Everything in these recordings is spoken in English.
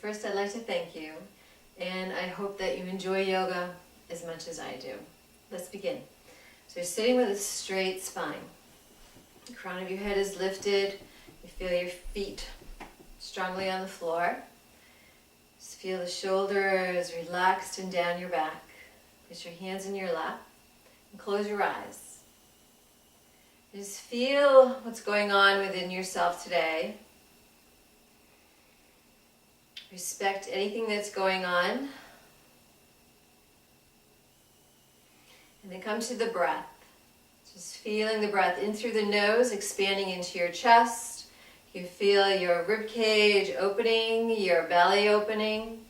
First, I'd like to thank you, and I hope that you enjoy yoga as much as I do. Let's begin. So you're sitting with a straight spine. The crown of your head is lifted. You feel your feet strongly on the floor. Just feel the shoulders relaxed and down your back. Place your hands in your lap and close your eyes. Just feel what's going on within yourself today. Respect anything that's going on. And then come to the breath. Just feeling the breath in through the nose, expanding into your chest. You feel your rib cage opening, your belly opening.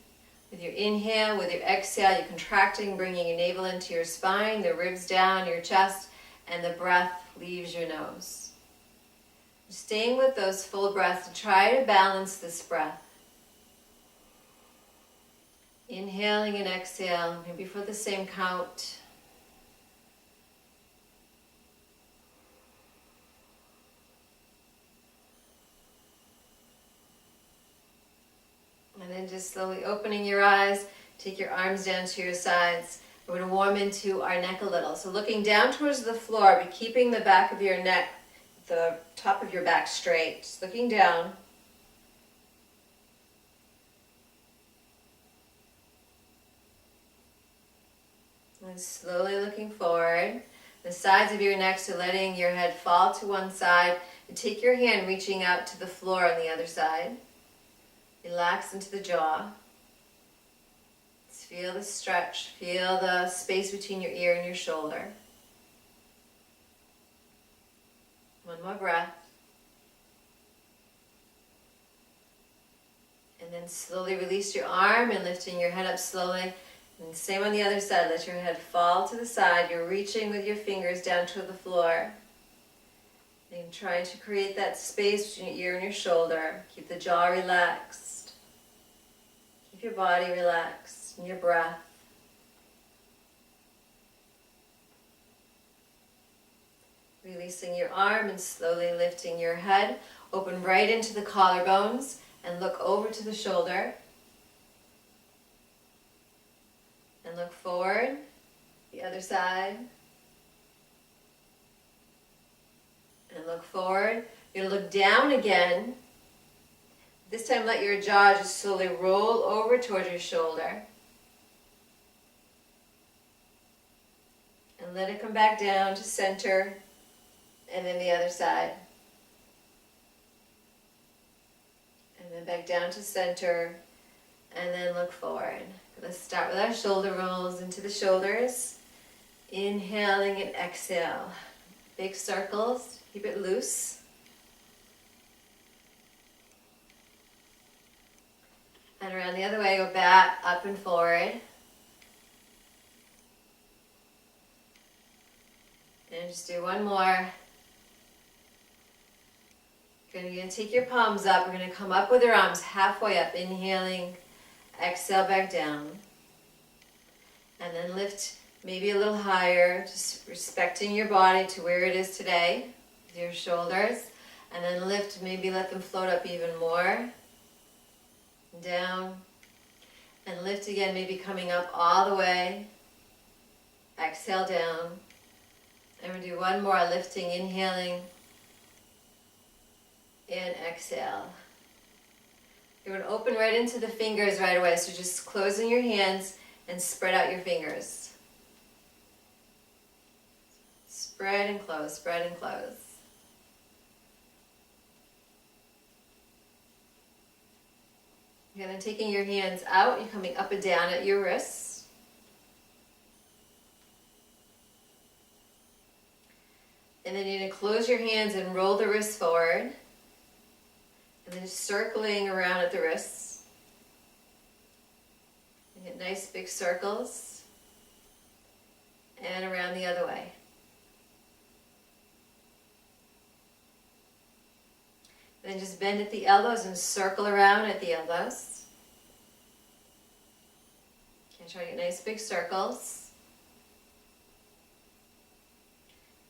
With your inhale, with your exhale, you're contracting, bringing your navel into your spine, the ribs down, your chest, and the breath leaves your nose. Staying with those full breaths to try to balance this breath. Inhaling and exhale, maybe for the same count. And then just slowly opening your eyes, take your arms down to your sides. We're going to warm into our neck a little. So looking down towards the floor, but keeping the back of your neck, the top of your back straight. Just looking down. And slowly looking forward. The sides of your neck, so letting your head fall to one side. And take your hand reaching out to the floor on the other side. Relax into the jaw. Just feel the stretch. Feel the space between your ear and your shoulder. One more breath. And then slowly release your arm and lifting your head up slowly. And same on the other side. Let your head fall to the side. You're reaching with your fingers down to the floor. And trying to create that space between your ear and your shoulder. Keep the jaw relaxed. Keep your body relaxed and your breath. Releasing your arm and slowly lifting your head. Open right into the collarbones and look over to the shoulder. And look forward, the other side. And look forward. You're going to look down again. This time let your jaw just slowly roll over towards your shoulder. And let it come back down to center. And then the other side. And then back down to center. And then look forward. Let's start with our shoulder rolls into the shoulders. Inhaling and exhale. Big circles. Keep it loose. And around the other way, go back, up and forward. And just do one more. You're going to take your palms up. We're going to come up with your arms halfway up. Inhaling, exhale back down. And then lift maybe a little higher, just respecting your body to where it is today, with your shoulders. And then lift, maybe let them float up even more. Down. And lift again, maybe coming up all the way. Exhale down. And we'll do one more, lifting, inhaling. And exhale. You're going to open right into the fingers right away. So just closing your hands and spread out your fingers. Spread and close, spread and close. And then taking your hands out, you're coming up and down at your wrists. And then you're going to close your hands and roll the wrists forward. And then just circling around at the wrists. And get nice big circles. And around the other way. And then just bend at the elbows and circle around at the elbows. And try to get nice big circles.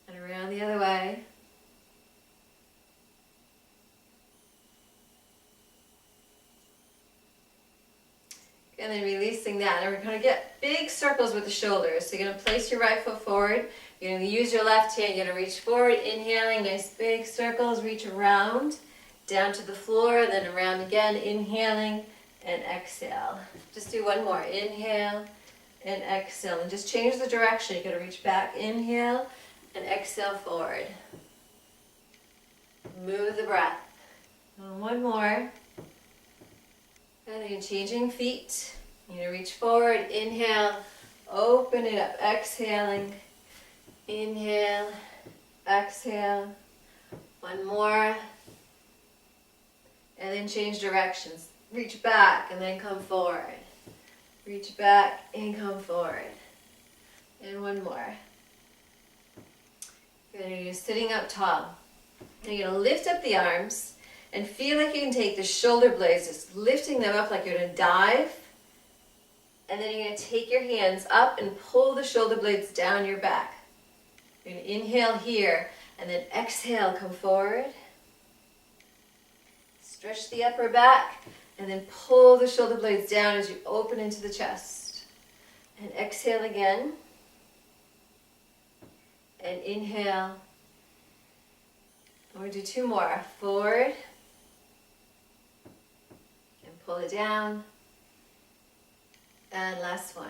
And around the other way. and then releasing that. And we're going to get big circles with the shoulders. So you're going to place your right foot forward. You're going to use your left hand. You're going to reach forward, inhaling, nice big circles. Reach around, down to the floor, then around again, inhaling and exhale. Just do one more. Inhale and exhale. And just change the direction. You're going to reach back, inhale, and exhale forward. Move the breath. And one more. And then changing feet. You're going to reach forward, inhale, open it up, exhaling, inhale, exhale. One more. And then change directions. Reach back and then come forward. Reach back and come forward. And one more. Then you're sitting up tall. And you're going to lift up the arms and feel like you can take the shoulder blades, just lifting them up like you're going to dive. And then you're going to take your hands up and pull the shoulder blades down your back. You're going to inhale here and then exhale, come forward. Stretch the upper back and then pull the shoulder blades down as you open into the chest. And exhale again. And inhale. We'll do two more. Forward. And pull it down. And last one.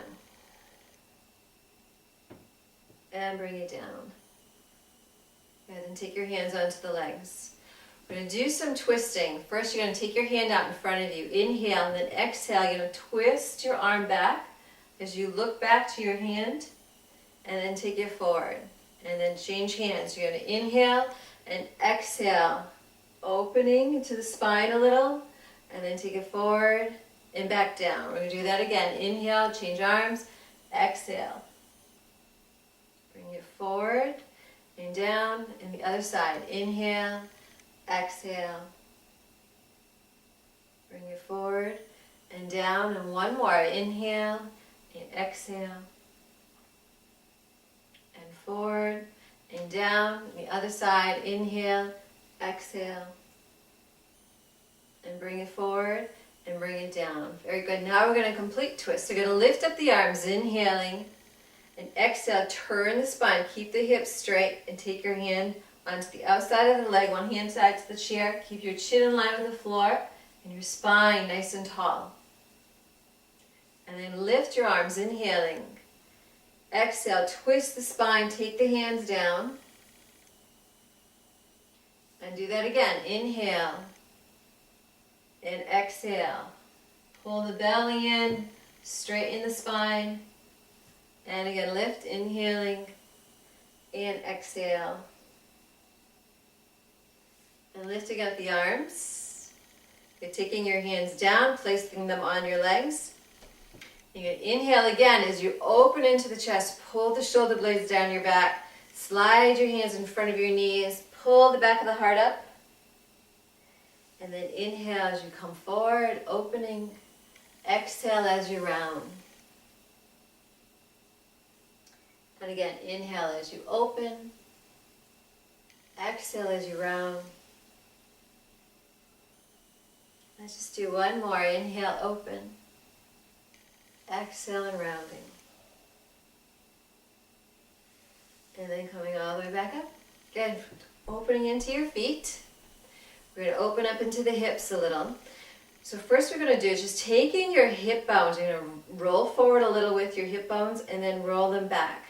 And bring it down. And then take your hands onto the legs. We're going to do some twisting. First, you're going to take your hand out in front of you. Inhale, and then exhale. You're going to twist your arm back as you look back to your hand. And then take it forward. And then change hands. You're going to inhale and exhale, opening into the spine a little, and then take it forward and back down. We're going to do that again. Inhale, change arms, exhale. Bring it forward and down, and the other side. Inhale, exhale. Bring it forward and down, and one more. Inhale and exhale. And forward and down, the other side. Inhale, exhale, and bring it forward and bring it down. Very good. Now we're going to complete twist. We're going to lift up the arms, inhaling, and exhale. Turn the spine, keep the hips straight, and take your hand onto the outside of the leg, one hand side to the chair. Keep your chin in line with the floor and your spine nice and tall. And then lift your arms, inhaling. Exhale, twist the spine, take the hands down. And do that again. Inhale and exhale. Pull the belly in, straighten the spine. And again, lift, inhaling and exhale. And lifting up the arms. You're taking your hands down, placing them on your legs. You're going to inhale again as you open into the chest. Pull the shoulder blades down your back. Slide your hands in front of your knees. Pull the back of the heart up. And then inhale as you come forward, opening. Exhale as you round. And again, inhale as you open. Exhale as you round. Let's just do one more. Inhale, open. Exhale and rounding. And then coming all the way back up. Again, opening into your feet. We're going to open up into the hips a little. So first we're going to do is just taking your hip bones. You're going to roll forward a little with your hip bones and then roll them back.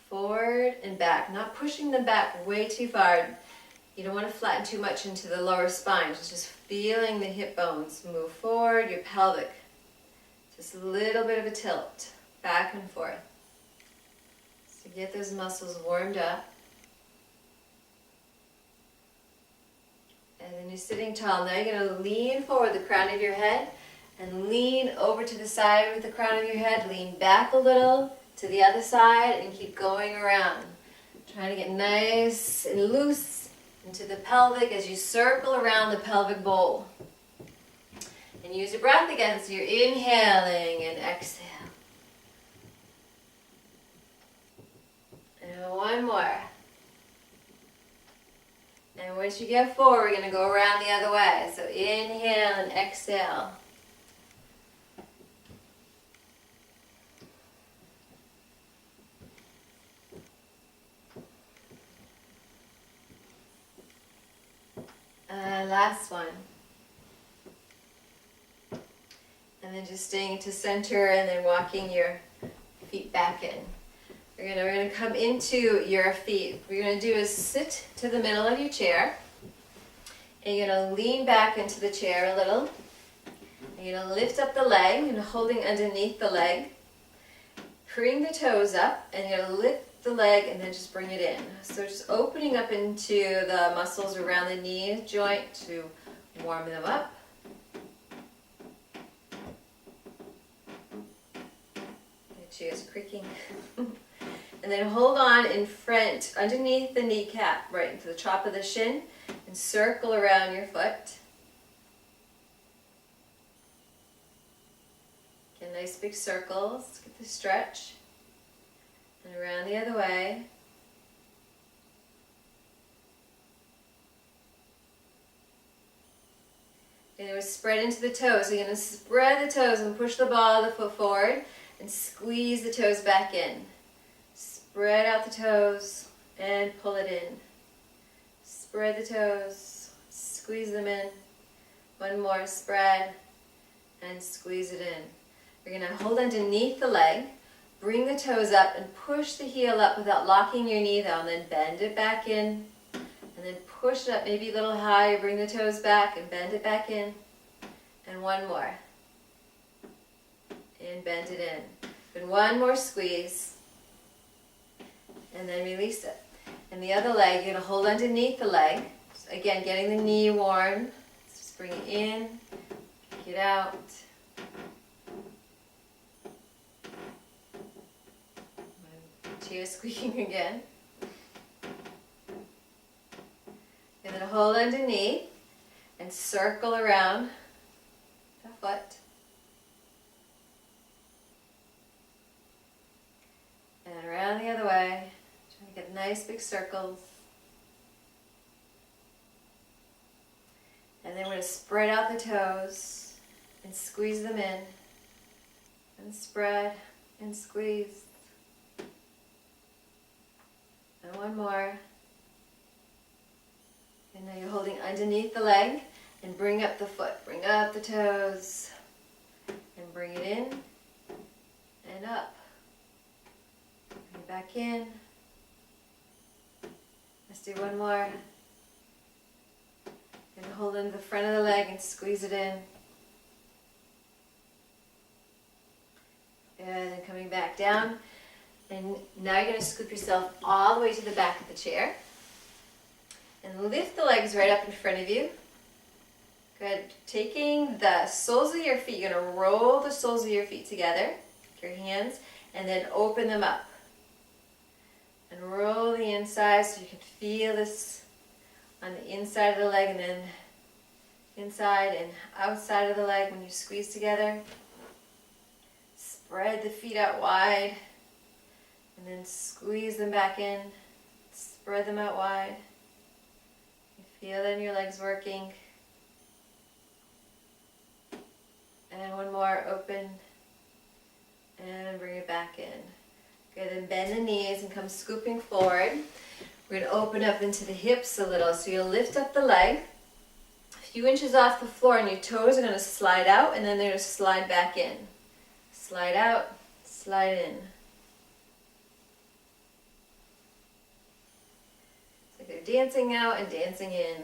Forward and back. Not pushing them back way too far. You don't want to flatten too much into the lower spine. Just feeling the hip bones move forward, your pelvic. Just a little bit of a tilt, back and forth. So get those muscles warmed up. And then you're sitting tall. Now you're going to lean forward the crown of your head and lean over to the side with the crown of your head. Lean back a little to the other side and keep going around. Trying to get nice and loose into the pelvic as you circle around the pelvic bowl. And use your breath again, so you're inhaling and exhale. And one more. And once you get forward, we're going to go around the other way. So inhale and exhale. Last one. And then just staying to center and then walking your feet back in. We're gonna come into your feet. What you're gonna do is sit to the middle of your chair. And you're gonna lean back into the chair a little. And you're gonna lift up the leg and holding underneath the leg. Bring the toes up and you're gonna lift the leg and then just bring it in. So just opening up into the muscles around the knee joint to warm them up. Chair's creaking. And then hold on in front, underneath the kneecap, right into the top of the shin, and circle around your foot. Get nice big circles, get the stretch. And around the other way. And it was spread into the toes. So you're going to spread the toes and push the ball of the foot forward. And squeeze the toes back in. Spread out the toes and pull it in. Spread the toes, squeeze them in. One more, spread and squeeze it in. You're going to hold underneath the leg, bring the toes up and push the heel up without locking your knee down. Then bend it back in and then push it up maybe a little higher. Bring the toes back and bend it back in. And one more. And bend it in. And one more squeeze. And then release it. And the other leg, you're going to hold underneath the leg. So again, getting the knee warm. Just bring it in, kick it out. My chair squeaking again. And then hold underneath and circle around the foot. And around the other way, trying to get nice big circles. And then we're going to spread out the toes and squeeze them in. And spread and squeeze. And one more. And now you're holding underneath the leg and bring up the foot. Bring up the toes and bring it in and up. Bring it back in. Let's do one more. And hold into the front of the leg and squeeze it in. And then coming back down. And now you're going to scoop yourself all the way to the back of the chair. And lift the legs right up in front of you. Good. Taking the soles of your feet, you're going to roll the soles of your feet together. Your hands. And then open them up. And roll the inside so you can feel this on the inside of the leg and then inside and outside of the leg when you squeeze together. Spread the feet out wide and then squeeze them back in. Spread them out wide. You feel then your legs working. And one more, open and bring it back in. Good, then bend the knees and come scooping forward. We're going to open up into the hips a little. So you'll lift up the leg a few inches off the floor and your toes are going to slide out and then they're going to slide back in. Slide out, slide in. It's like they're dancing out and dancing in.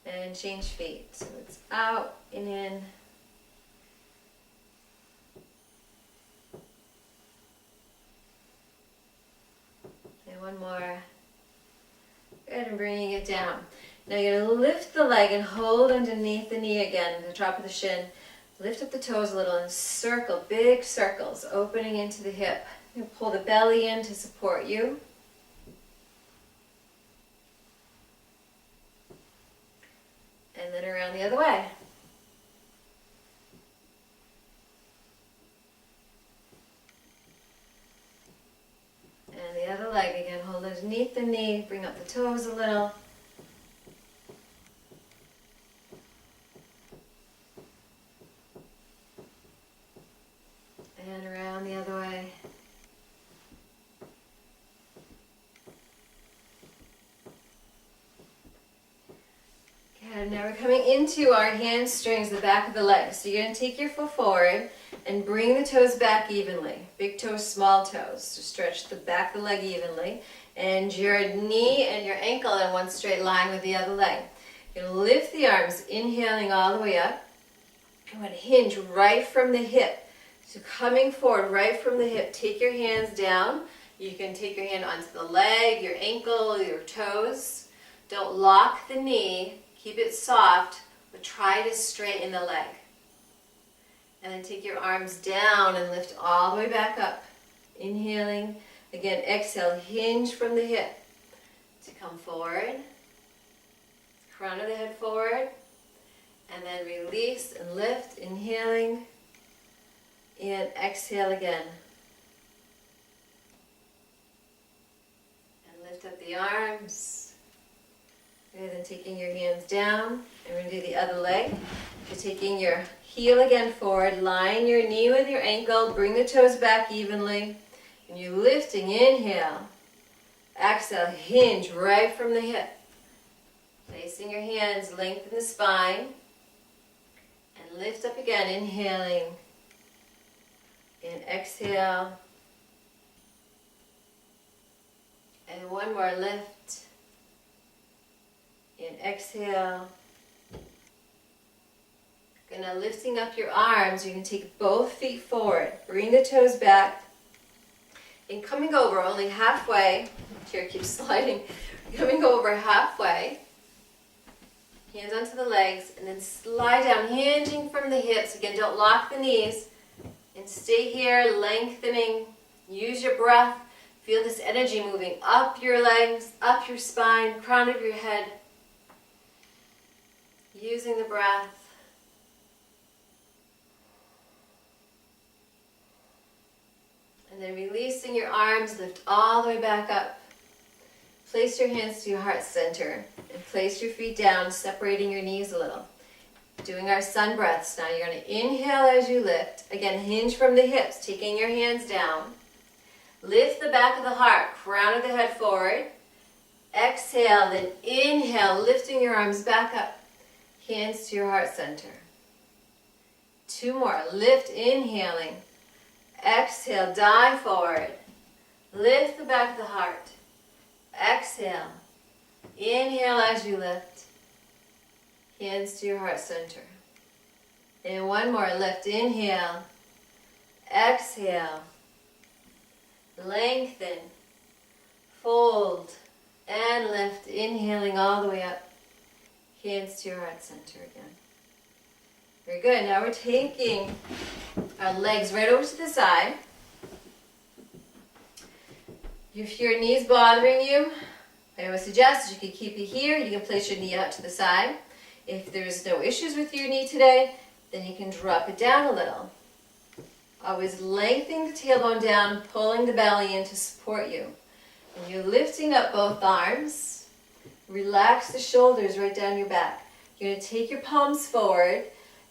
And change feet. So it's out and in. One more. Good, and bringing it down. Now you're going to lift the leg and hold underneath the knee again, the top of the shin. Lift up the toes a little and circle, big circles, opening into the hip. You pull the belly in to support you. And then around the other way. And the other leg again, hold underneath the knee, bring up the toes a little. And around the other way. Good, now we're coming into our hamstrings, the back of the legs. So you're going to take your foot forward and bring the toes back evenly. Big toes, small toes. So stretch the back of the leg evenly. And your knee and your ankle in one straight line with the other leg. You're going to lift the arms, inhaling all the way up. I'm going to hinge right from the hip. So coming forward right from the hip, take your hands down. You can take your hand onto the leg, your ankle, your toes. Don't lock the knee. Keep it soft, but try to straighten the leg. And then take your arms down and lift all the way back up. Inhaling. Again, exhale, hinge from the hip to come forward. Crown of the head forward. And then release and lift, inhaling. And exhale again. And lift up the arms. Good, then taking your hands down, and we're going to do the other leg. You're taking your heel again forward, line your knee with your ankle, bring the toes back evenly, and you're lifting, inhale. Exhale, hinge right from the hip. Placing your hands, lengthen the spine, and lift up again, inhaling, and exhale. And one more lift. And exhale. Good, now lifting up your arms, you can take both feet forward. Bring the toes back. And coming over only halfway. Chair keeps sliding. Coming over halfway. Hands onto the legs. And then slide down, hinging from the hips. Again, don't lock the knees. And stay here, lengthening. Use your breath. Feel this energy moving up your legs, up your spine, crown of your head. Using the breath. And then releasing your arms, lift all the way back up. Place your hands to your heart center and place your feet down, separating your knees a little. Doing our sun breaths now. You're going to inhale as you lift. Again, hinge from the hips, taking your hands down. Lift the back of the heart, crown of the head forward. Exhale, then inhale, lifting your arms back up. Hands to your heart center. Two more. Lift, inhaling. Exhale, dive forward. Lift the back of the heart. Exhale. Inhale as you lift. Hands to your heart center. And one more. Lift, inhale. Exhale. Lengthen. Fold. And lift. Inhaling all the way up. Hands to your heart center again. Very good. Now we're taking our legs right over to the side. If your knee's bothering you, I would suggest you can keep it here. You can place your knee out to the side. If there's no issues with your knee today, then you can drop it down a little. Always lengthening the tailbone down, pulling the belly in to support you. And you're lifting up both arms. Relax the shoulders right down your back. You're going to take your palms forward,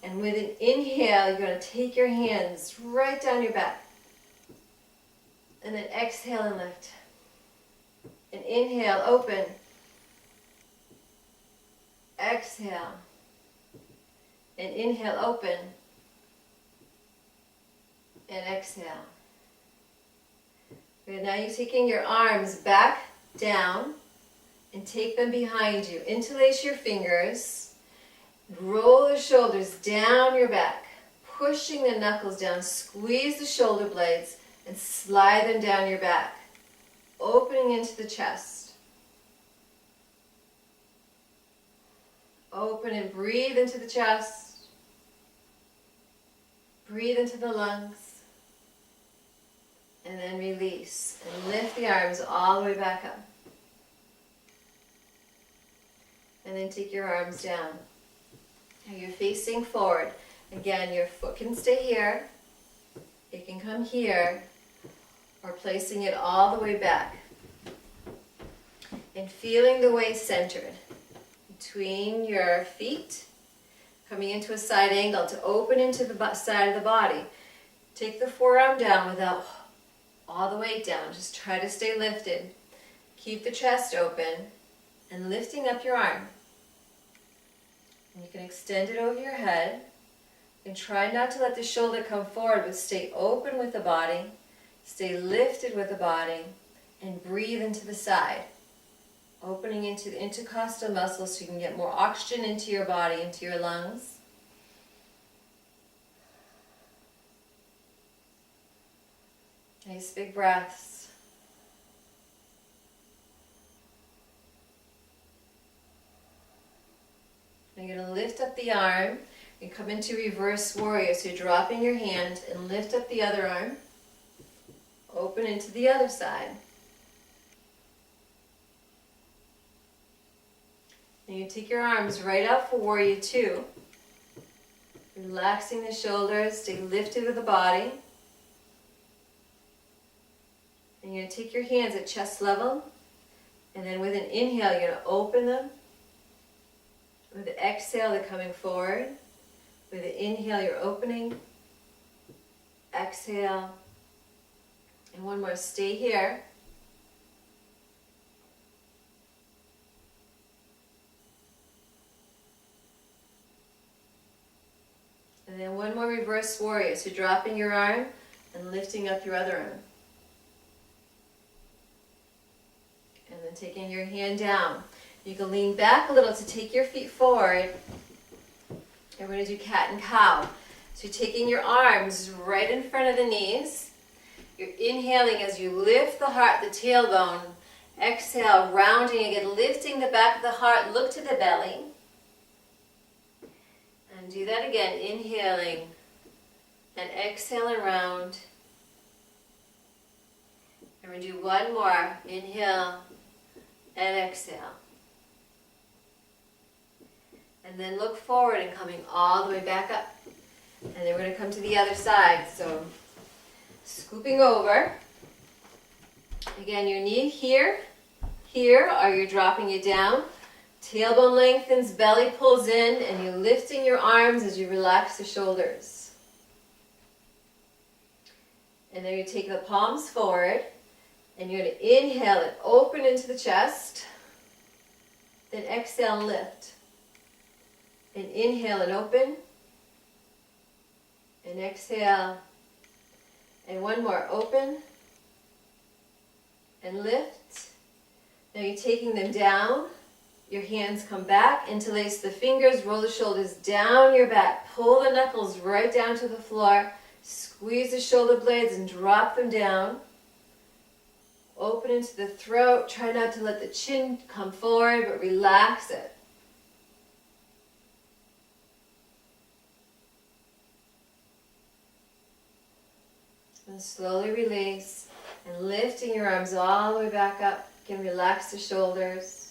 and with an inhale, you're going to take your hands right down your back. And then exhale and lift. And inhale, open. Exhale. And inhale, open. And exhale. Good. Now you're taking your arms back down. And take them behind you. Interlace your fingers. Roll the shoulders down your back. Pushing the knuckles down. Squeeze the shoulder blades and slide them down your back. Opening into the chest. Open and breathe into the chest. Breathe into the lungs. And then release. And lift the arms all the way back up. And then take your arms down. Now you're facing forward. Again, your foot can stay here. It can come here. Or placing it all the way back. And feeling the weight centered between your feet. Coming into a side angle to open into the side of the body. Take the forearm down without all the weight down. Just try to stay lifted. Keep the chest open. And lifting up your arm. And you can extend it over your head. And try not to let the shoulder come forward, but stay open with the body. Stay lifted with the body. And breathe into the side. Opening into the intercostal muscles so you can get more oxygen into your body, into your lungs. Nice big breaths. You're going to lift up the arm and come into reverse warrior. So you're dropping your hand and lift up the other arm. Open into the other side. And you take your arms right out for warrior two. Relaxing the shoulders, stay lifted with the body. And you're going to take your hands at chest level. And then with an inhale, you're going to open them. With the exhale, they're coming forward. With the inhale, you're opening. Exhale. And one more, stay here. And then one more reverse warrior. So dropping your arm and lifting up your other arm. And then taking your hand down. You can lean back a little to take your feet forward. And we're going to do cat and cow. So you're taking your arms right in front of the knees. You're inhaling as you lift the heart, the tailbone. Exhale, rounding again, lifting the back of the heart. Look to the belly. And do that again, inhaling and exhaling round. And we're going to do one more. Inhale and exhale. And then look forward and coming all the way back up. And then we're going to come to the other side. So scooping over. Again, your knee here, or you're dropping it down. Tailbone lengthens, belly pulls in, and you're lifting your arms as you relax the shoulders. And then you take the palms forward, and you're going to inhale and open into the chest. Then exhale and lift. And inhale and open. And exhale. And one more, open. And lift. Now you're taking them down. Your hands come back, interlace the fingers, roll the shoulders down your back, pull the knuckles right down to the floor, squeeze the shoulder blades and drop them down. Open into the throat, try not to let the chin come forward, but relax it. And slowly release, and lifting your arms all the way back up. You can relax the shoulders.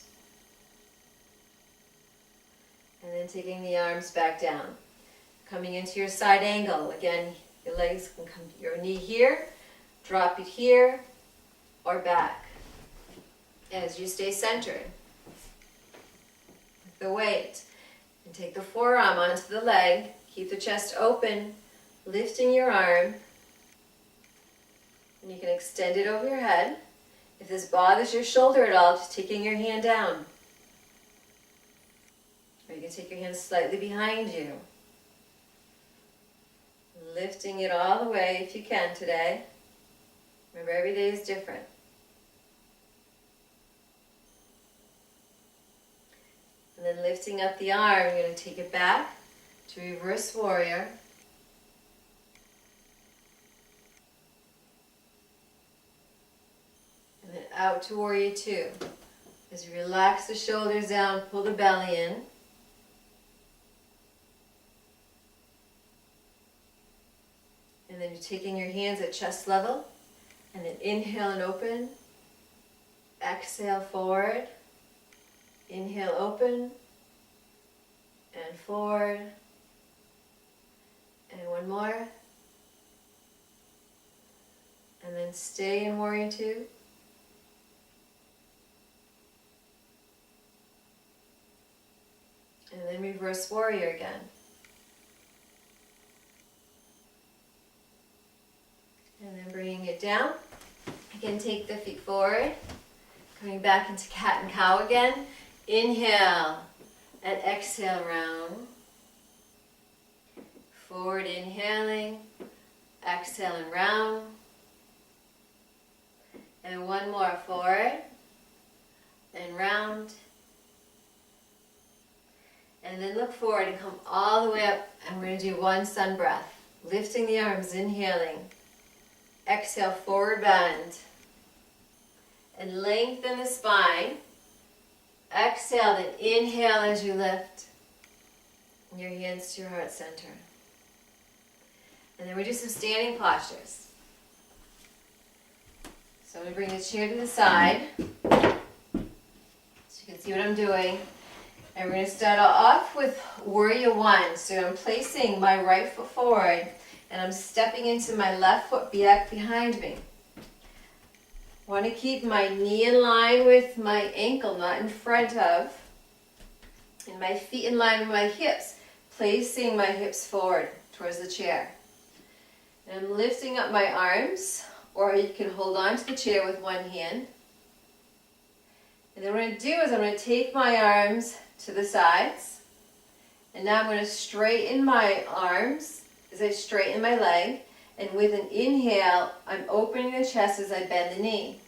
And then taking the arms back down. Coming into your side angle. Again, your legs can come, your knee here, drop it here, or back. As you stay centered. With the weight. And take the forearm onto the leg. Keep the chest open, lifting your arm. And you can extend it over your head. If this bothers your shoulder at all, just taking your hand down. Or you can take your hand slightly behind you. Lifting it all the way if you can today. Remember, every day is different. And then lifting up the arm, you're going to take it back to reverse warrior. And then out to warrior two. As you relax the shoulders down, pull the belly in. And then you're taking your hands at chest level. And then inhale and open. Exhale forward. Inhale, open. And forward. And one more. And then stay in warrior two. And then reverse warrior again. And then bringing it down. Again, take the feet forward. Coming back into cat and cow again. Inhale And exhale, round. Forward, inhaling. Exhale and round. And one more, forward and round. And then look forward and come all the way up, and we're going to do one sun breath. Lifting the arms, inhaling. Exhale, forward bend. And lengthen the spine. Exhale, then inhale as you lift. Your hands to your heart center. And then we do some standing postures. So I'm going to bring the chair to the side, so you can see what I'm doing. And we're going to start off with warrior one. So I'm placing my right foot forward, and I'm stepping into my left foot back behind me. I want to keep my knee in line with my ankle, not in front of, and my feet in line with my hips, placing my hips forward towards the chair. And I'm lifting up my arms, or you can hold on to the chair with one hand. And then what I'm going to do is I'm going to take my arms to the sides, and now I'm going to straighten my arms as I straighten my leg, and with an inhale I'm opening the chest as I bend the knee.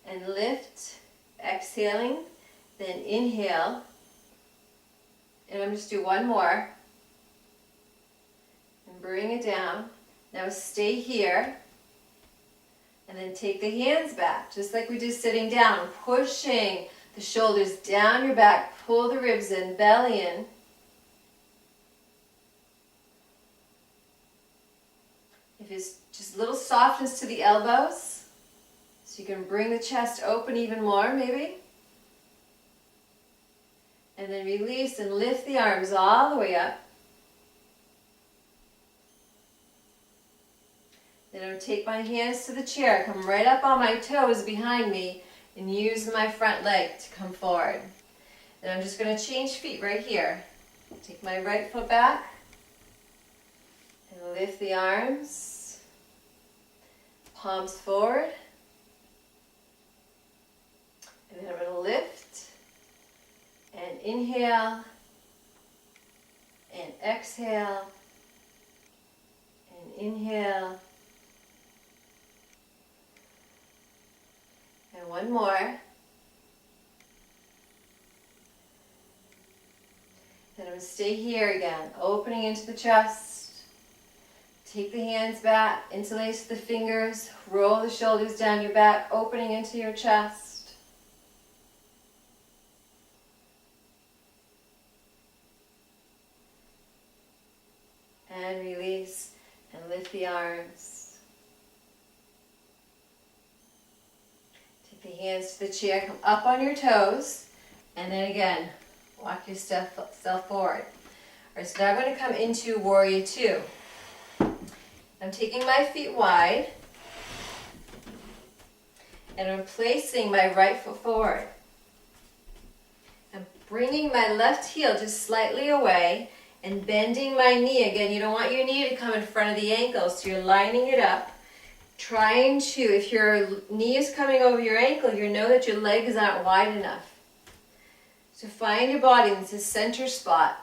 And lift, exhaling, then inhale, and I'm just do one more, and bring it down. Now stay here, and then take the hands back, just like we did sitting down, pushing the shoulders down your back, pull the ribs in, belly in. If it's just a little softness to the elbows, so you can bring the chest open even more maybe. And then release and lift the arms all the way up. Then I'm going to take my hands to the chair, come right up on my toes behind me, and use my front leg to come forward. And I'm just going to change feet right here. Take my right foot back, and lift the arms, palms forward. And then I'm going to lift, and inhale, and exhale, and inhale. And one more. Then I'm going to stay here again, opening into the chest. Take the hands back, interlace the fingers, roll the shoulders down your back, opening into your chest. And release and lift the arms. The hands to the chair, come up on your toes, and then again, walk yourself forward. All right, so now I'm going to come into warrior two. I'm taking my feet wide, and I'm placing my right foot forward. I'm bringing my left heel just slightly away and bending my knee. Again, you don't want your knee to come in front of the ankle, so you're lining it up. Trying to, if your knee is coming over your ankle, you know that your legs aren't wide enough. So find your body in this center spot.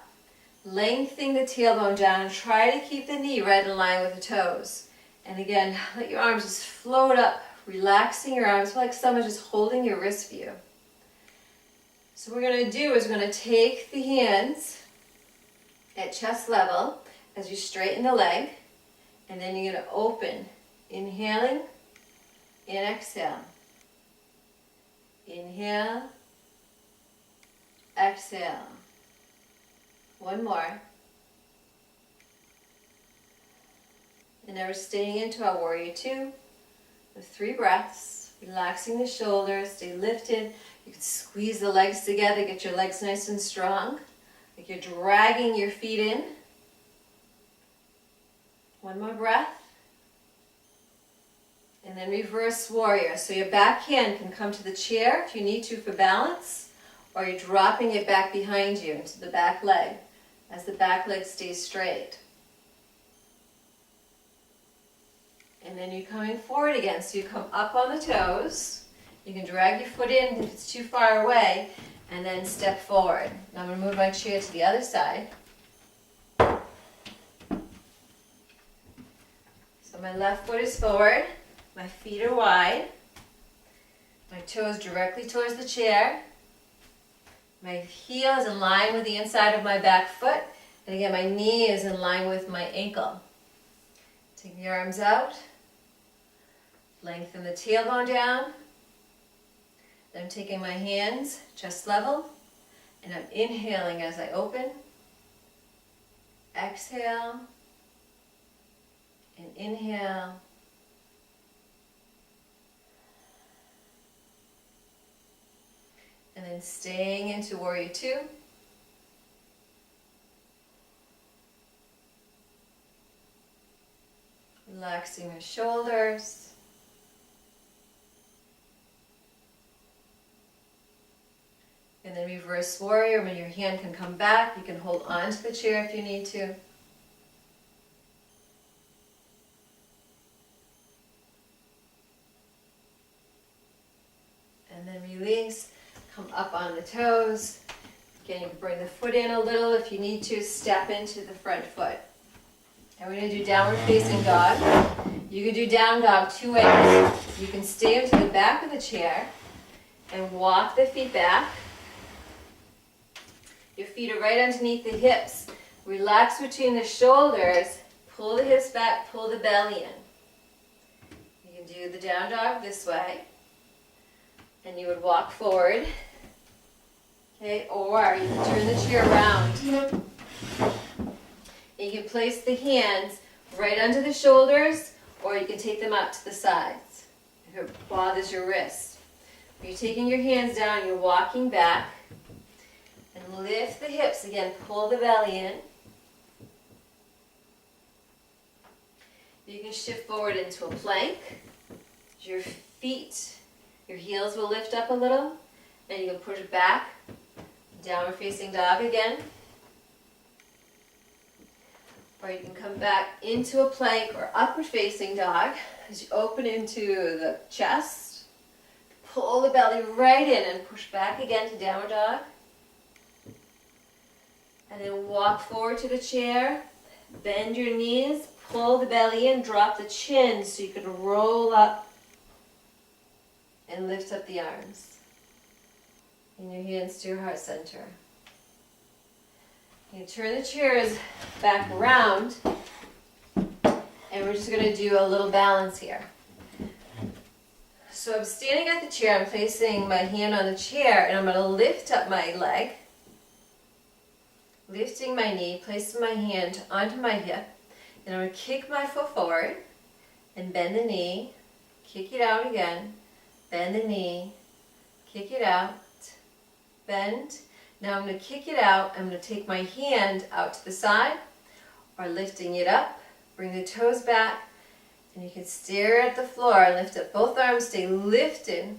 Lengthening the tailbone down and try to keep the knee right in line with the toes. And again, let your arms just float up, relaxing your arms. Feel like someone's just holding your wrist for you. So what we're going to do is we're going to take the hands at chest level as you straighten the leg, and then you're going to open. Inhaling and exhale. Inhale, exhale. One more. And now we're staying into our warrior two with 3 breaths, relaxing the shoulders, stay lifted. You can squeeze the legs together, get your legs nice and strong, like you're dragging your feet in. One more breath. And then reverse warrior. So your back hand can come to the chair if you need to for balance, or you're dropping it back behind you into the back leg as the back leg stays straight. And then you're coming forward again. So you come up on the toes. You can drag your foot in if it's too far away, and then step forward. Now I'm going to move my chair to the other side. So my left foot is forward, my feet are wide, my toes directly towards the chair, my heel is in line with the inside of my back foot, and again my knee is in line with my ankle. Take the arms out, lengthen the tailbone down. Then I'm taking my hands chest level, and I'm inhaling as I open, exhale, and inhale, and then staying into warrior two. Relaxing your shoulders. And then reverse warrior, when your hand can come back, you can hold on to the chair if you need to. And then release, come up on the toes. Again, you can bring the foot in a little if you need to, step into the front foot. And we're going to do downward facing dog. You can do down dog two ways. You can stay into the back of the chair and walk the feet back. Your feet are right underneath the hips. Relax between the shoulders, pull the hips back, pull the belly in. You can do the down dog this way, and you would walk forward, okay, or you can turn the chair around. And you can place the hands right under the shoulders, or you can take them out to the sides if it bothers your wrist. When you're taking your hands down, you're walking back, and lift the hips again, pull the belly in. You can shift forward into a plank. Your feet, your heels will lift up a little, and you can push back, downward facing dog again. Or you can come back into a plank or upward facing dog as you open into the chest. Pull the belly right in and push back again to downward dog. And then walk forward to the chair, bend your knees, pull the belly in, drop the chin so you can roll up and lift up the arms. And your hands to your heart center. You turn the chairs back around, and we're just going to do a little balance here. So I'm standing at the chair, I'm placing my hand on the chair, and I'm going to lift up my leg, lifting my knee, placing my hand onto my hip, and I'm going to kick my foot forward and bend the knee, kick it out again, bend the knee, kick it out, bend. Now I'm going to kick it out. I'm going to take my hand out to the side or lifting it up. Bring the toes back, and you can stare at the floor. Lift up both arms, stay lifted.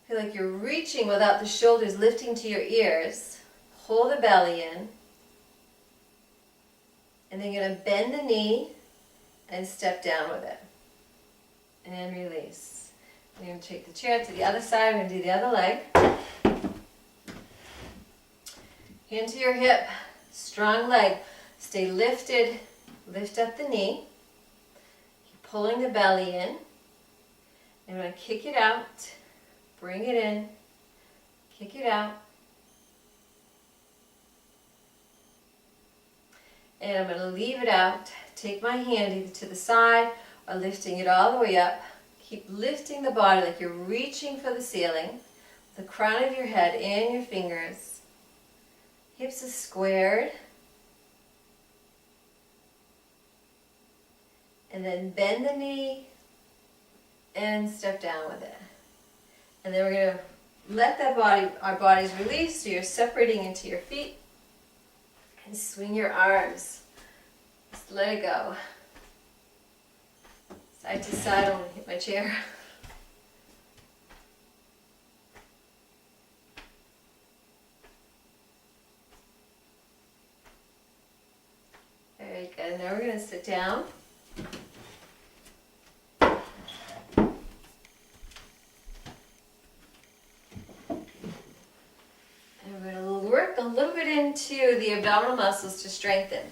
Feel like you're reaching without the shoulders lifting to your ears. Pull the belly in. And then you're going to bend the knee and step down with it. And release. I'm going to take the chair to the other side. I'm going to do the other leg. Hand to your hip, strong leg. Stay lifted, lift up the knee. Keep pulling the belly in. I'm going to kick it out, bring it in, kick it out. And I'm going to leave it out. Take my hand either to the side or lifting it all the way up. Keep lifting the body like you're reaching for the ceiling. The crown of your head and your fingers. Hips are squared. And then bend the knee and step down with it. And then we're going to let our bodies release, so you're separating into your feet. And swing your arms. Just let it go. Side to side, I don't want to hit my chair. Very good. Now we're going to sit down. work a little bit into the abdominal muscles to strengthen.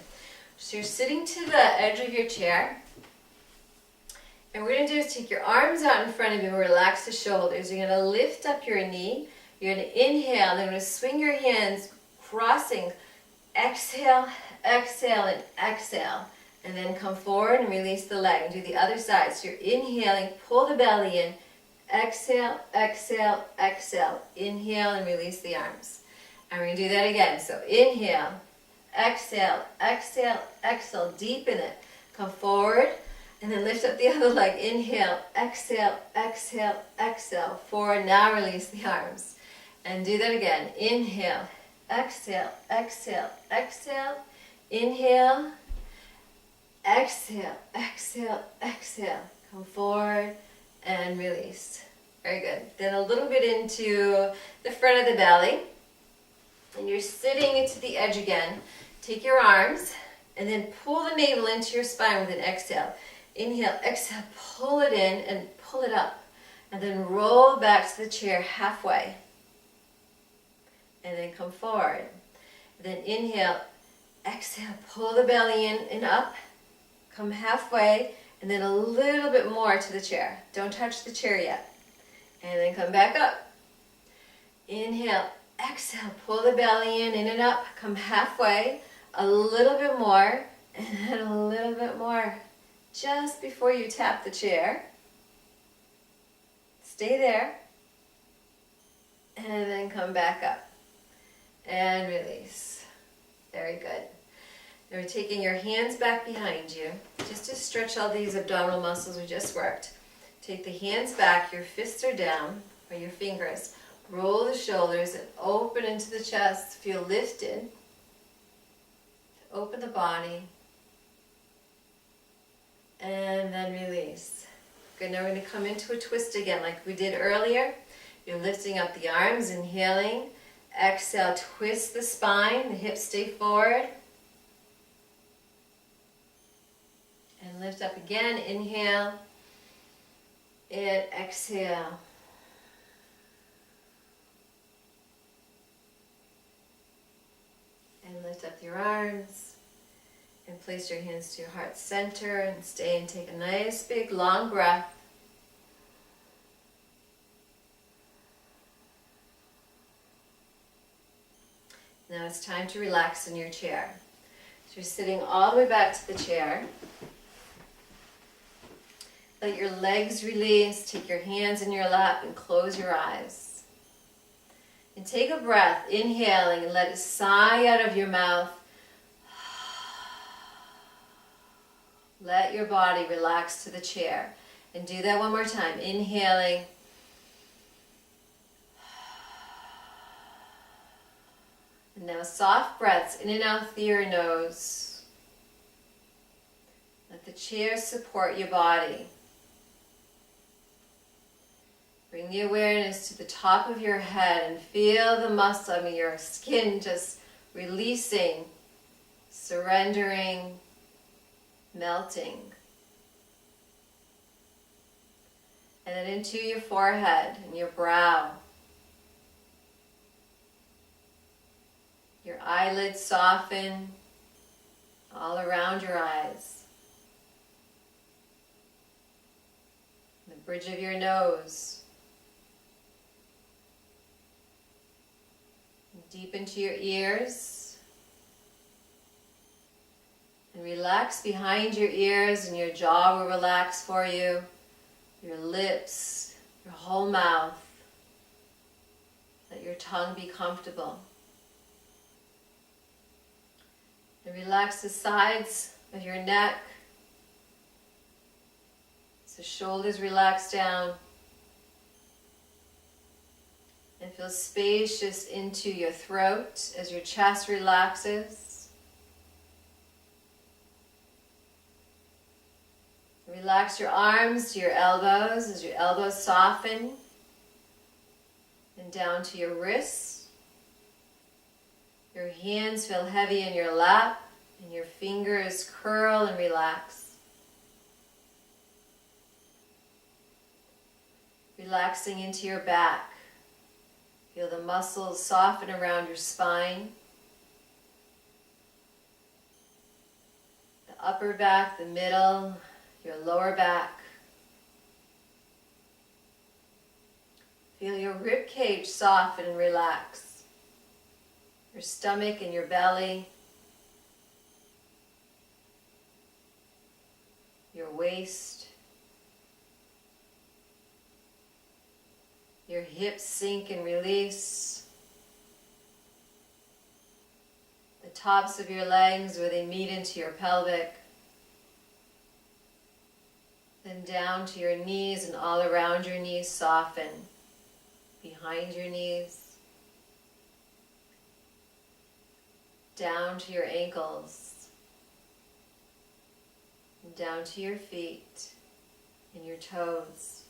So you're sitting to the edge of your chair. And what we're going to do is take your arms out in front of you and relax the shoulders. You're going to lift up your knee. You're going to inhale. Then you're going to swing your hands, crossing. Exhale, exhale, and exhale. And then come forward and release the leg. And do the other side. So you're inhaling, pull the belly in. Exhale, exhale, exhale. Inhale and release the arms. And we're going to do that again. So inhale, exhale, exhale, exhale. Deepen it. Come forward. And then lift up the other leg. Inhale, exhale, exhale, exhale. Forward. Now release the arms. And do that again. Inhale, exhale, exhale, exhale. Inhale, exhale, exhale, exhale. Come forward and release. Very good. Then a little bit into the front of the belly. And you're sitting into the edge again. Take your arms and then pull the navel into your spine with an exhale. Inhale, exhale, pull it in and pull it up. And then roll back to the chair halfway. And then come forward. Then inhale, exhale, pull the belly in and up. Come halfway, and then a little bit more to the chair. Don't touch the chair yet. And then come back up. Inhale, exhale, pull the belly in and up. Come halfway, a little bit more, and then a little bit more. Just before you tap the chair. Stay there. And then come back up. And release. Very good. Now we're taking your hands back behind you, just to stretch all these abdominal muscles we just worked. Take the hands back, your fists are down, or your fingers. Roll the shoulders and open into the chest. Feel lifted. Open the body. And then release. Good, now we're going to come into a twist again like we did earlier. You're lifting up the arms, inhaling. Exhale, twist the spine, the hips stay forward. And lift up again, inhale. And exhale. And lift up your arms. And place your hands to your heart center and stay and take a nice big long breath. Now it's time to relax in your chair. So you're sitting all the way back to the chair. Let your legs release. Take your hands in your lap and close your eyes. And take a breath, inhaling, and let it sigh out of your mouth. Let your body relax to the chair. And do that one more time. Inhaling. And now soft breaths in and out through your nose. Let the chair support your body. Bring the awareness to the top of your head and feel the muscle, your skin just releasing, surrendering, melting. And then into your forehead and your brow. Your eyelids soften all around your eyes. The bridge of your nose. Deep into your ears. And relax behind your ears, and your jaw will relax for you. Your lips, your whole mouth. Let your tongue be comfortable. And relax the sides of your neck. So shoulders relax down. And feel spacious into your throat as your chest relaxes. Relax your arms to your elbows as your elbows soften. And down to your wrists. Your hands feel heavy in your lap, and your fingers curl and relax. Relaxing into your back. Feel the muscles soften around your spine. The upper back, the middle, your lower back. Feel your rib cage soften and relax. Your stomach and your belly. Your waist. Your hips sink and release. The tops of your legs where they meet into your pelvic. Then down to your knees and all around your knees soften. Behind your knees. Down to your ankles. And down to your feet and your toes.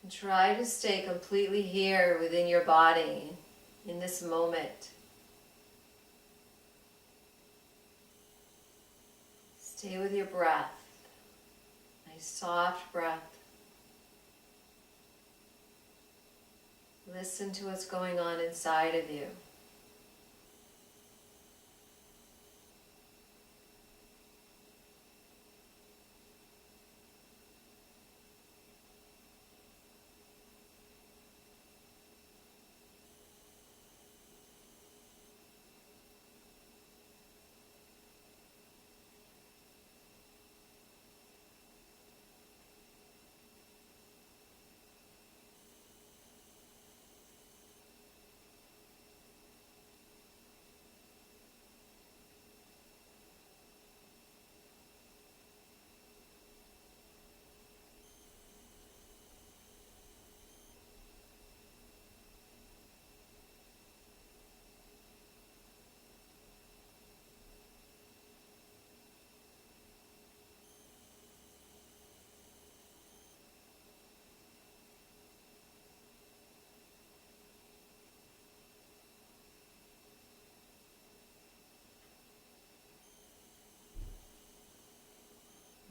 And try to stay completely here within your body in this moment. Stay with your breath. Nice soft breath. Listen to what's going on inside of you.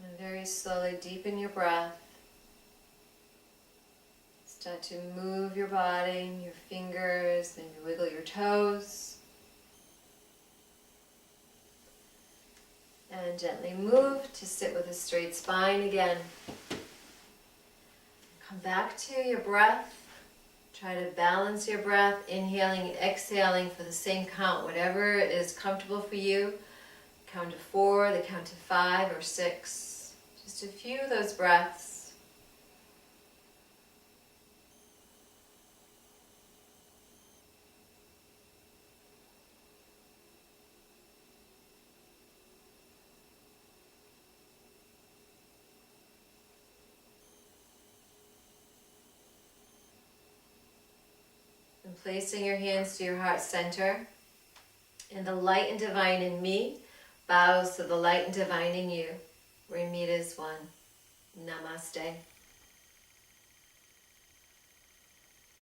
And very slowly deepen your breath. Start to move your body, your fingers, maybe wiggle your toes. And gently move to sit with a straight spine again. Come back to your breath. Try to balance your breath, inhaling and exhaling for the same count, whatever is comfortable for you. Count to 4, the count to 5 or 6. Just a few of those breaths. And placing your hands to your heart center. And the light and divine in me bows to the light and divine in you. We meet as one. Namaste.